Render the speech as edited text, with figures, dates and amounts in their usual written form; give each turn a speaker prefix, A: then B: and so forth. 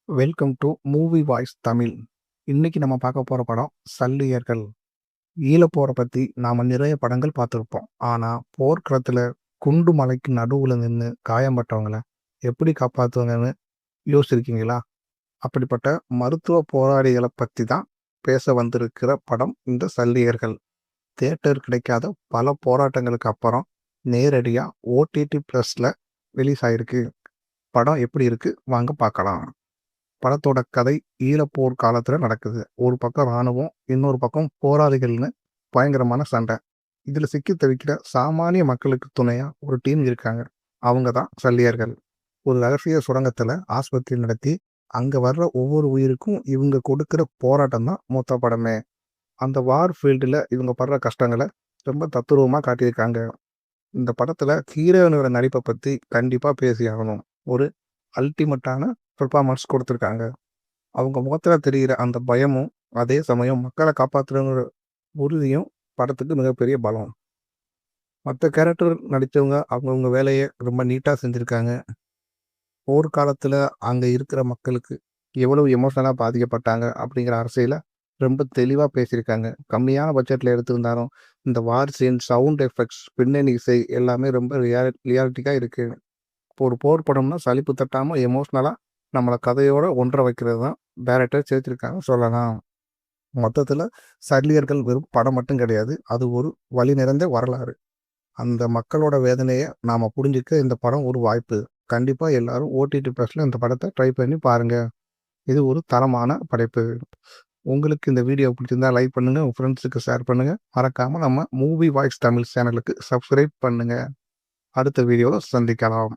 A: Welcome to movie voice Tamil. இன்னைக்கு நம்ம பார்க்க போற படம் சல்லியர்கள். ஈழப்போரை பத்தி நாம நிறைய படங்கள் பார்த்துருப்போம். ஆனா போர்க்களத்துல குண்டு மலைக்கு நடுவுல நின்று காயம்பட்டவங்கள எப்படி காப்பாத்துவாங்கன்னு யோசிச்சிருக்கீங்களா? அப்படிப்பட்ட மருத்துவ போராளிகளை பத்தி தான் பேச வந்திருக்கிற படம் இந்த சல்லியர்கள். தியேட்டர் கிடைக்காத பல போராட்டங்களுக்கு அப்புறம் நேரடியா ஓடிடி பிளஸ்ல ரிலீஸ் ஆயிருக்கு. படம் எப்படி இருக்கு வாங்க பார்க்கலாம். படத்தோட கதை ஈழப்போர் காலத்துல நடக்குது. ஒரு பக்கம் ராணுவம், இன்னொரு பக்கம் போராளிகள்னு பயங்கரமான சண்டை. இதுல சிக்கி தவிக்கிற சாமானிய மக்களுக்கு துணையா ஒரு டீம் இருக்காங்க. அவங்க தான் சல்லியர்கள். ஒரு ரகசிய சுரங்கத்துல ஆஸ்பத்திரி நடத்தி அங்க வர்ற ஒவ்வொரு உயிருக்கும் இவங்க கொடுக்கிற போராட்டம் தான் மொத்த படமே. அந்த வார் ஃபீல்டுல இவங்க படுற கஷ்டங்களை ரொம்ப தத்துரூபமா காட்டியிருக்காங்க. இந்த படத்துல ஹீரோயினோட நடிப்பை பத்தி கண்டிப்பா பேசி ஆகணும். ஒரு அல்டிமேட்டான பெர்ஃபார்மன்ஸ் கொடுத்துருக்காங்க. அவங்க முகத்துல தெரிகிற அந்த பயமும், அதே சமயம் மக்களை காப்பாற்றுங்கிற உறுதியும் படத்துக்கு மிகப்பெரிய பலம். மற்ற கேரக்டர் நடித்தவங்க அவங்கவுங்க வேலையை ரொம்ப நீட்டாக செஞ்சுருக்காங்க. போர்க்காலத்தில் அங்கே இருக்கிற மக்களுக்கு எவ்வளவு எமோஷனலாக பாதிக்கப்பட்டாங்க அப்படிங்கிற அரசியலை ரொம்ப தெளிவாக பேசியிருக்காங்க. கம்மியான பட்ஜெட்டில் எடுத்திருந்தாலும் இந்த வார் சீன், சவுண்ட் எஃபெக்ட்ஸ், பின்னணி இசை எல்லாமே ரொம்ப ரியாலிட்டிக்காக இருக்குது. இப்போ ஒரு போர் படம்னா சலிப்பு தட்டாமல் எமோஷ்னலாக நம்மளை கதையோட ஒன்றை வைக்கிறது தான் டைரக்டர் சேர்த்திருக்காங்க சொல்லலாம். மொத்தத்தில் சல்லியர்கள் வெறும் படம் மட்டும் கிடையாது, அது ஒரு வழி நிறைந்த வரலாறு. அந்த மக்களோட வேதனையை நாம் புரிஞ்சுக்க இந்த படம் ஒரு வாய்ப்பு. கண்டிப்பாக எல்லாரும் ஓடிடி ப்ளஸில் இந்த படத்தை ட்ரை பண்ணி பாருங்கள். இது ஒரு தரமான படைப்பு. உங்களுக்கு இந்த வீடியோ பிடிச்சிருந்தா லைக் பண்ணுங்கள், உங்கள் ஃப்ரெண்ட்ஸுக்கு ஷேர் பண்ணுங்கள். மறக்காமல் நம்ம மூவி வாய்ஸ் தமிழ் சேனலுக்கு சப்ஸ்கிரைப் பண்ணுங்கள். அடுத்த வீடியோவில் சந்திக்கலாம்.